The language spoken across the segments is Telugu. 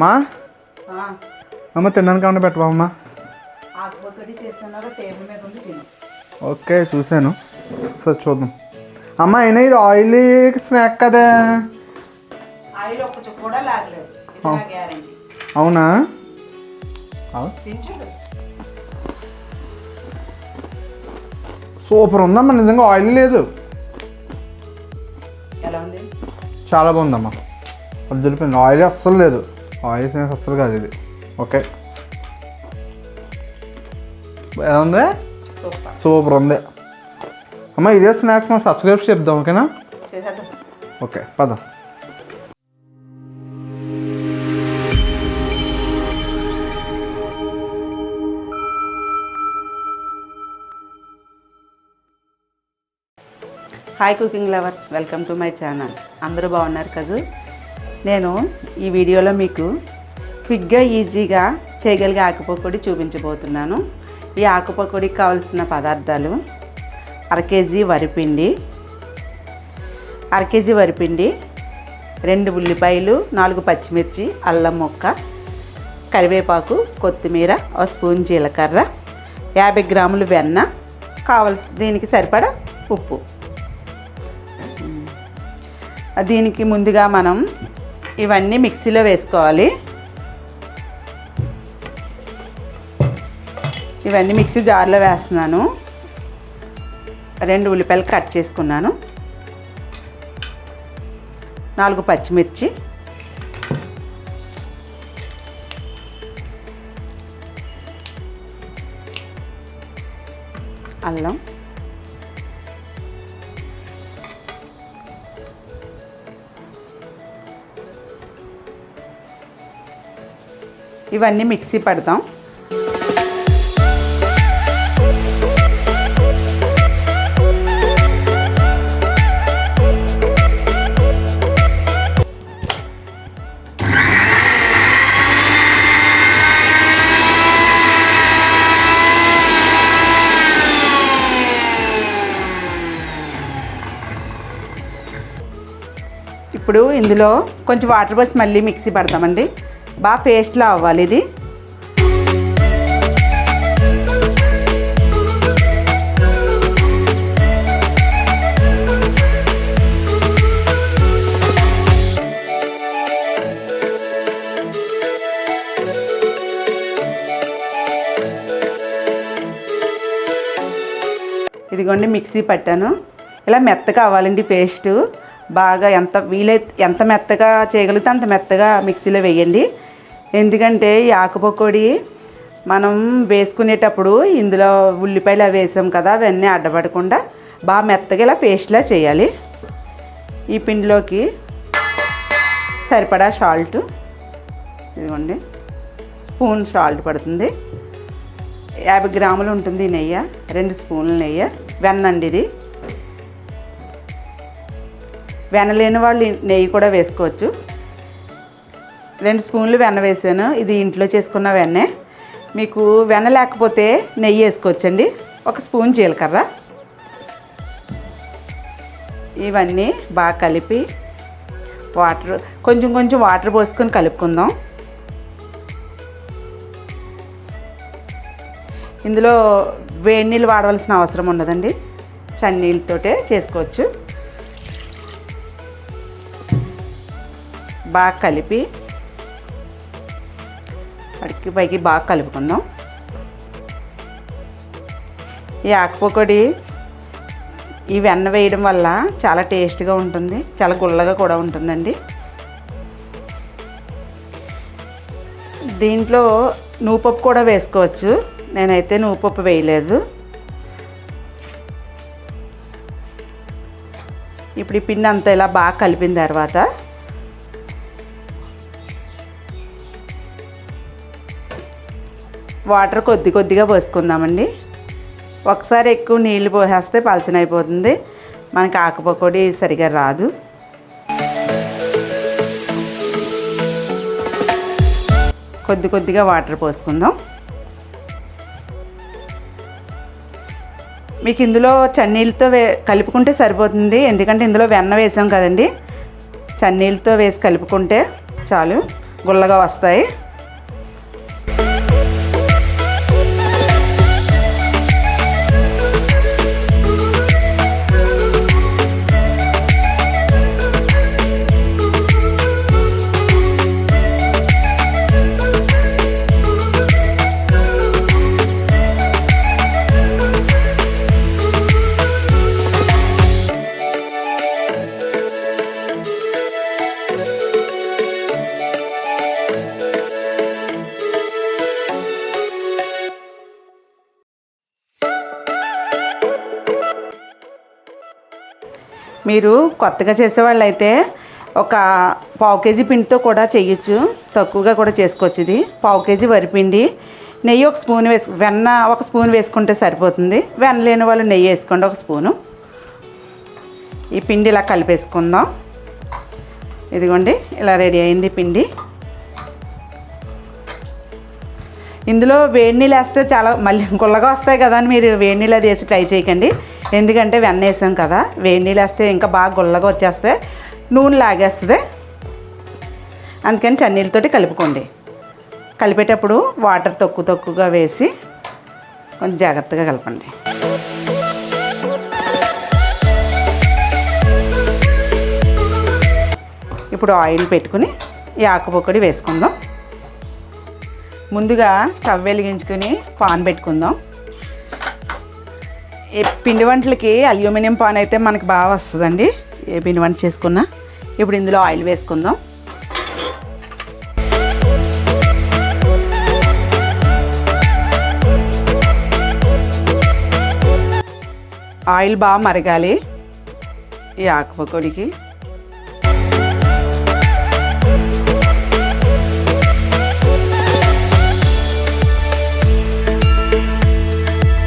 మా అమ్మ తిన్నాను కాకుండా పెట్టవా అమ్మ? ఓకే చూశాను, సరే చూద్దాం. అమ్మ అయినా ఇది ఆయిలీ స్నాక్ కదా? అవునా? సూపర్ ఉందమ్మా, నిజంగా ఆయిల్ లేదు. చాలా బాగుందమ్మా, అది తెలిపింది. ఆయిల్ అస్సలు లేదు, ఆయిల్ స్నాక్స్ అస్సలు కాదు ఇది. ఓకే ఎలా ఉంది? సూపర్ ఉంది అమ్మ. ఇదే స్నాక్స్ మనం సబ్స్క్రైబ్ చేద్దాం, ఓకేనా? ఓకే పద. Hi cooking lovers, welcome to my channel. అందరూ బాగున్నారు కదా? నేను ఈ వీడియోలో మీకు క్విక్గా ఈజీగా చేయగలిగే ఆకుపకోడి చూపించబోతున్నాను. ఈ ఆకుపకోడికి కావాల్సిన పదార్థాలు: అర కేజీ వరిపిండి, 2 ఉల్లిపాయలు, 4 పచ్చిమిర్చి, అల్లం ముక్క, కరివేపాకు, కొత్తిమీర, 1 స్పూన్ జీలకర్ర, 50 గ్రాములు వెన్న, దీనికి సరిపడా ఉప్పు. దీనికి ముందుగా మనం ఇవన్నీ మిక్సీలో వేసుకోవాలి. ఇవన్నీ మిక్సీ జార్లో వేస్తున్నాను. 2 ఉల్లిపాయలు కట్ చేసుకున్నాను, 4 పచ్చిమిర్చి, అల్లం, ఇవన్నీ మిక్సీ పడతాం. ఇప్పుడు ఇందులో కొంచెం వాటర్ పోసి మళ్ళీ మిక్సీ పడతామండి. బాగా పేస్ట్లా అవ్వాలి ఇది. ఇదిగోండి మిక్సీ పట్టాను. ఇలా మెత్తగా అవ్వాలండి పేస్టు. బాగా ఎంత మెత్తగా చేయగలిగితే అంత మెత్తగా మిక్సీలో వేయండి. ఎందుకంటే ఈ ఆకుపకోడి మనం వేసుకునేటప్పుడు ఇందులో ఉల్లిపాయలు అవి వేసాం కదా, అవన్నీ అడ్డపడకుండా బాగా మెత్తగా ఇలా పేస్ట్లా చేయాలి. ఈ పిండిలోకి సరిపడా సాల్ట్, ఇదిగోండి స్పూన్ సాల్ట్ పడుతుంది. 50 గ్రాములు ఉంటుంది నెయ్యి, 2 స్పూన్ల నెయ్యి. వెన్నండి ఇది. వెన్న లేని వాళ్ళు నెయ్యి కూడా వేసుకోవచ్చు. 2 స్పూన్లు వెన్న వేసాను. ఇది ఇంట్లో చేసుకున్న వెన్నే. మీకు వెన్న లేకపోతే నెయ్యి వేసుకోవచ్చండి. 1 స్పూన్ జీలకర్ర. ఇవన్నీ బాగా కలిపి కొంచెం వాటర్ పోసుకొని కలుపుకుందాం. ఇందులో వేడి నీళ్ళు వాడవలసిన అవసరం ఉండదండి, చన్నీళ్ళతోటే చేసుకోవచ్చు. బాగా కలిపి అడికి పైకి బాగా కలుపుకుందాం. ఈ ఆకుపకోడి ఈ వెన్న వేయడం వల్ల చాలా టేస్ట్గా ఉంటుంది, చాలా గుల్లగా కూడా ఉంటుందండి. దీంట్లో నువ్వుపప్పు కూడా వేసుకోవచ్చు. నేనైతే నువ్వుపప్పు వేయలేదు. ఇప్పుడు ఈ పిండి అంతా ఇలా బాగా కలిపిన తర్వాత వాటర్ కొద్దిగా పోసుకుందామండి. ఒకసారి ఎక్కువ నీళ్ళు పోసేస్తే పలచనైపోతుంది, మనకి ఆకుపకోడి సరిగా రాదు. కొద్దిగా వాటర్ పోసుకుందాం. మీకు ఇందులో చన్నీళ్ళతో కలుపుకుంటే సరిపోతుంది, ఎందుకంటే ఇందులో వెన్న వేసాం కదండి. చన్నీళ్ళతో వేసి కలుపుకుంటే చాలు. గుల్లగా వస్తాయి. మీరు కొత్తగా చేసేవాళ్ళు అయితే ఒక పావు కేజీ పిండితో కూడా చేయొచ్చు, తక్కువగా కూడా చేసుకోవచ్చు. ఇది పావు కేజీ వరిపిండి, నెయ్యి ఒక స్పూన్ వెన్న ఒక స్పూన్ వేసుకుంటే సరిపోతుంది. వెన్న లేని వాళ్ళు నెయ్యి వేసుకోండి ఒక స్పూను. ఈ పిండి ఇలా కలిపేసుకుందాం. ఇదిగోండి ఇలా రెడీ అయింది పిండి. ఇందులో వేడి నీళ్ళు వేస్తే చాలా మళ్ళీ గుల్లగా వస్తాయి కదా అని మీరు వేడి నీళ్ళు అది వేసి ట్రై చేయకండి. ఎందుకంటే వెన్న వేసాం కదా, వేడి నీళ్ళు వేస్తే ఇంకా బాగా గుల్లగా వచ్చేస్తే నూనె లాగేస్తుంది. అందుకని చన్నీళ్ళతోటి కలుపుకోండి. కలిపేటప్పుడు వాటర్ తక్కువగా వేసి కొంచెం జాగ్రత్తగా కలపండి. ఇప్పుడు ఆయిల్ పెట్టుకుని ఈ ఆకు పకోడీ వేసుకుందాం. ముందుగా స్టవ్ వెలిగించుకుని పాన్ పెట్టుకుందాం. ఈ పిండి వంటలకి అల్యూమినియం పాన్ అయితే మనకు బాగా వస్తుందండి, ఏ పిండి వంట చేసుకున్నా. ఇప్పుడు ఇందులో ఆయిల్ వేసుకుందాం. ఆయిల్ బాగా మరగాలి ఈ ఆకు పకోడీకి.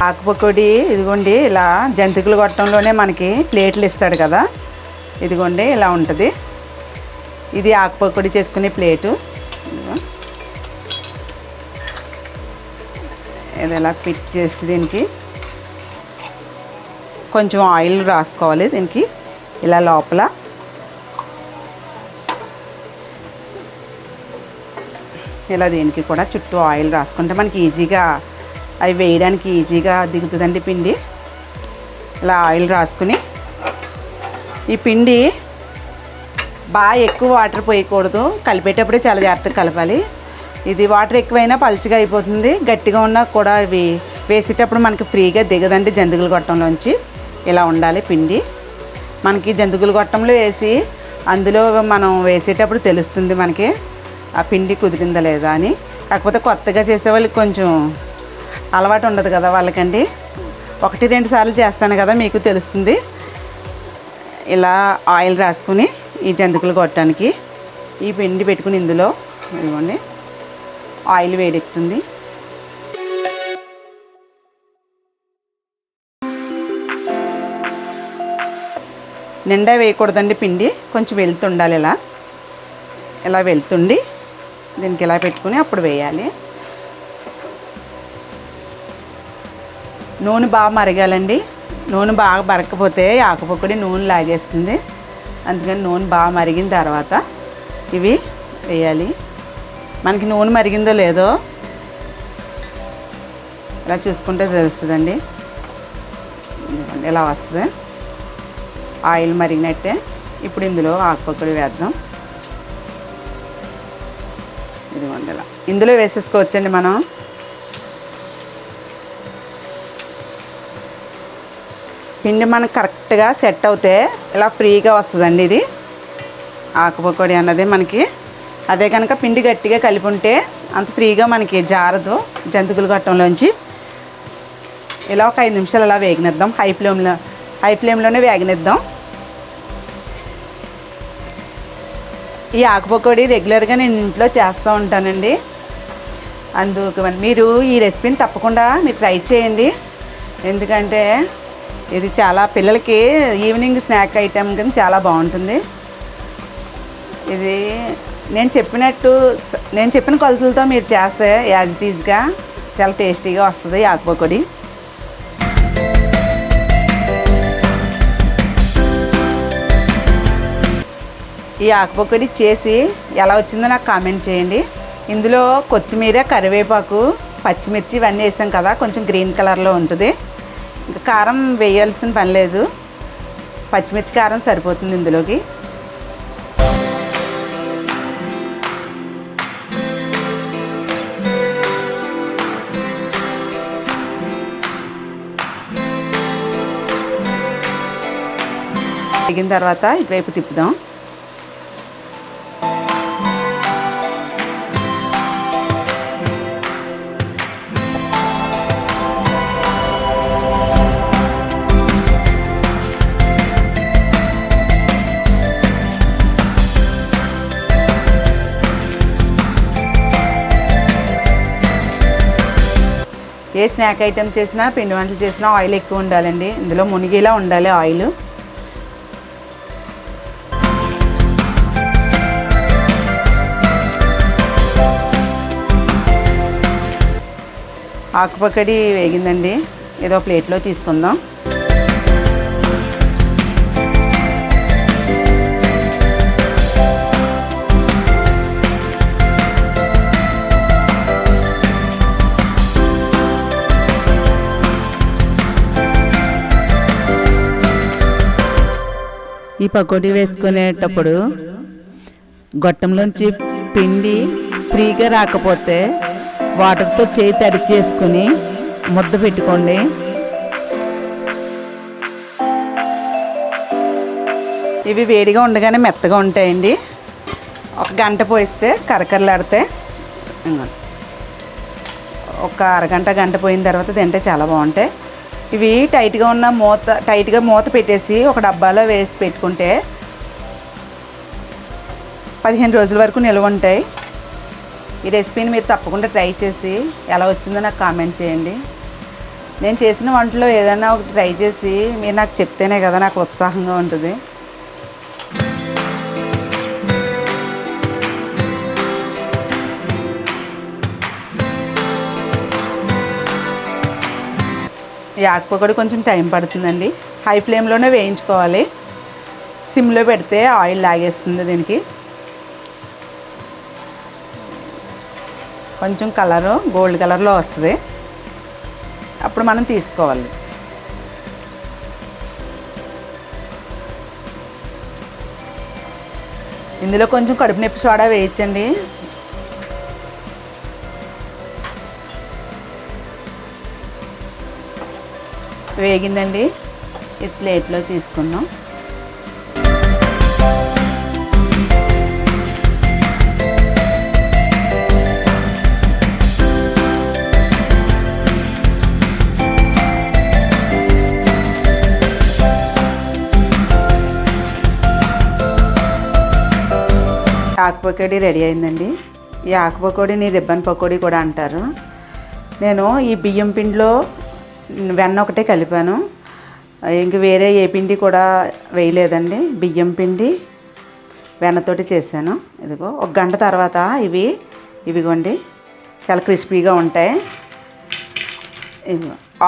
ఆకు పకోడీ ఇదిగోండి ఇలా జంతికలు కొట్టడంలోనే మనకి ప్లేట్లు ఇస్తాడు కదా, ఇదిగోండి ఇలా ఉంటుంది. ఇది ఆకు పకోడీ చేసుకునే ప్లేటు. ఇది ఇలా పిచ్ చేసి దీనికి కొంచెం ఆయిల్ రాసుకోవాలి. దీనికి ఇలా లోపల ఇలా దీనికి కూడా చుట్టూ ఆయిల్ రాసుకుంటే మనకి ఈజీగా అవి వేయడానికి ఈజీగా దిగుతుందండి పిండి. ఇలా ఆయిల్ రాసుకుని ఈ పిండి బాగా ఎక్కువ వాటర్ పోయకూడదు, కలిపేటప్పుడే చాలా జాగ్రత్తగా కలపాలి. ఇది వాటర్ ఎక్కువైనా పలుచగా అయిపోతుంది, గట్టిగా ఉన్నా కూడా ఇవి వేసేటప్పుడు మనకి ఫ్రీగా దిగదండి జంతికలు గొట్టంలోంచి. ఇలా ఉండాలి పిండి. మనకి జంతికలు గొట్టంలో వేసి అందులో మనం వేసేటప్పుడు తెలుస్తుంది మనకి ఆ పిండి కుదిరిందా లేదా అని. కాకపోతే కొత్తగా చేసేవాళ్ళకి కొంచెం అలవాటు ఉండదు కదా వాళ్ళకండి. 1-2 సార్లు చేస్తాను కదా మీకు తెలుస్తుంది. ఇలా ఆయిల్ రాసుకుని ఈ జంతికలు కొట్టడానికి ఈ పిండి పెట్టుకుని ఇందులో ఇదిగోండి ఆయిల్ వేడెక్కుతుంది. నిండా వేయకూడదండి పిండి, కొంచెం వెళ్తుండాలి. ఇలా వెళ్తుండి దీనికి ఇలా పెట్టుకుని అప్పుడు వేయాలి. నూనె బాగా మరగాలండి. నూనె బాగా మరగకపోతే ఆకు పకోడీ నూనె లాగేస్తుంది. అందుకని నూనె బాగా మరిగిన తర్వాత ఇవి వేయాలి. మనకి నూనె మరిగిందో లేదో ఇలా చూసుకుంటే తెలుస్తుందండి. ఇలా వస్తుంది ఆయిల్ మరిగినట్టే. ఇప్పుడు ఇందులో ఆకు పకోడీ వేద్దాం. ఇదిగోండి ఇలా ఇందులో వేసేసుకోవచ్చండి మనం. పిండి మనకు కరెక్ట్గా సెట్ అవుతే ఇలా ఫ్రీగా వస్తుందండి ఇది ఆకు పకోడీ అన్నది మనకి. అదే కనుక పిండి గట్టిగా కలిపి ఉంటే అంత ఫ్రీగా మనకి జారదు జంతికలు గట్టంలోంచి. ఇలా ఒక 5 నిమిషాలు అలా వేగనిద్దాం. హై ఫ్లేమ్లోనే వేగనిద్దాం. ఈ ఆకు పకోడీ రెగ్యులర్గా నేను ఇంట్లో చేస్తూ ఉంటానండి. అందుకు మీరు ఈ రెసిపీని తప్పకుండా మీరు ట్రై చేయండి. ఎందుకంటే ఇది చాలా పిల్లలకి ఈవినింగ్ స్నాక్ ఐటెం కింద చాలా బాగుంటుంది. ఇది నేను చెప్పిన కొలతలతో మీరు చేస్తే యాజ్ ఇట్ ఈజ్గా చాలా టేస్టీగా వస్తుంది ఆకు పకోడీ. ఈ ఆకు పకోడీ చేసి ఎలా వచ్చిందో నాకు కామెంట్ చేయండి. ఇందులో కొత్తిమీర, కరివేపాకు, పచ్చిమిర్చి ఇవన్నీ వేసాం కదా, కొంచెం గ్రీన్ కలర్లో ఉంటుంది. ఇంకా కారం వేయాల్సిన పని లేదు, పచ్చిమిర్చి కారం సరిపోతుంది ఇందులోకి. వేగిన తర్వాత ఇటువైపు తిప్పుదాం. ఏ స్నాక్ ఐటెం చేసినా, పిండి వంటలు చేసినా ఆయిల్ ఎక్కువ ఉండాలండి. ఇందులో మునిగేలా ఉండాలి ఆయిల్. ఆకు పకోడీ వేగిందండి, ఏదో ప్లేట్లో తీసుకుందాం. ఈ పకోడీ వేసుకునేటప్పుడు గొట్టంలోంచి పిండి ఫ్రీగా రాకపోతే వాటర్తో చేయి తడి చేసుకుని ముద్ద పెట్టుకోండి. ఇవి వేడిగా ఉండగానే మెత్తగా ఉంటాయండి. ఒక గంట పోయిస్తే కరకరలాడితే, ఒక గంట పోయిన తర్వాత తింటే చాలా బాగుంటాయి. ఇవి టైట్గా ఉన్న మూత పెట్టేసి ఒక డబ్బాలో వేసి పెట్టుకుంటే 15 రోజుల వరకు నిల్వ ఉంటాయి. ఈ రెసిపీని మీరు తప్పకుండా ట్రై చేసి ఎలా వచ్చిందో నాకు కామెంట్ చేయండి. నేను చేసిన వంటలో ఏదైనా ఒకటి ట్రై చేసి మీరు నాకు చెప్తేనే కదా నాకు ఉత్సాహంగా ఉంటుంది. ఈ ఆకు పకోడీ కొంచెం టైం పడుతుందండి. హై ఫ్లేమ్లోనే వేయించుకోవాలి, సిమ్లో పెడితే ఆయిల్ లాగేస్తుంది. దీనికి కొంచెం కలరు గోల్డ్ కలర్లో వస్తుంది, అప్పుడు మనం తీసుకోవాలి. ఇందులో కొంచెం కడుపు నొప్పి సోడా వేయించండి. వేగిందండి, ఈ ప్లేట్లో తీసుకుందాం. ఆకు పకోడీ రెడీ అయిందండి. ఈ ఆకు పకోడీని రిబ్బన్ పకోడీ కూడా అంటారు. నేను ఈ బియ్యం పిండిలో వెన్న ఒకటే కలిపాను, ఇంక వేరే ఏ పిండి కూడా వేయలేదండి. బియ్యం పిండి వెన్నతోటి చేశాను. ఇదిగో ఒక గంట తర్వాత ఇవిగోండి చాలా క్రిస్పీగా ఉంటాయి.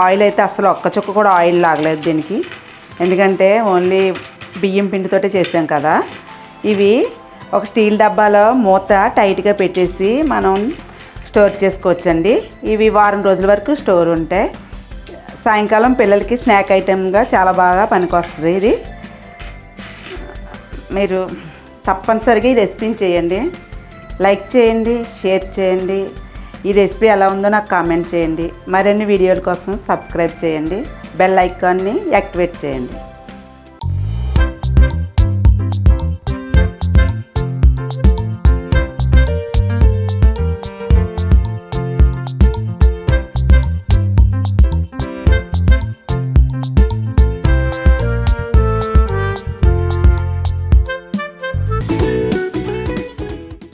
ఆయిల్ అయితే అసలు ఒక్క చుక్క కూడా ఆయిల్ లాగలేదు దీనికి, ఎందుకంటే ఓన్లీ బియ్యం పిండితోటే చేసాం కదా. ఇవి ఒక స్టీల్ డబ్బాలో మూత టైట్గా పెట్టేసి మనం స్టోర్ చేసుకోవచ్చండి. ఇవి వారం రోజుల వరకు స్టోర్ ఉంటాయి. సాయంకాలం పిల్లలకి స్నాక్ ఐటెంగా చాలా బాగా పనికొస్తుంది. ఇది మీరు తప్పనిసరిగా ఈ రెసిపీని చేయండి. లైక్ చేయండి, షేర్ చేయండి. ఈ రెసిపీ ఎలా ఉందో నాకు కామెంట్ చేయండి. మరిన్ని వీడియోల కోసం సబ్స్క్రైబ్ చేయండి, బెల్ ఐకాన్ని యాక్టివేట్ చేయండి.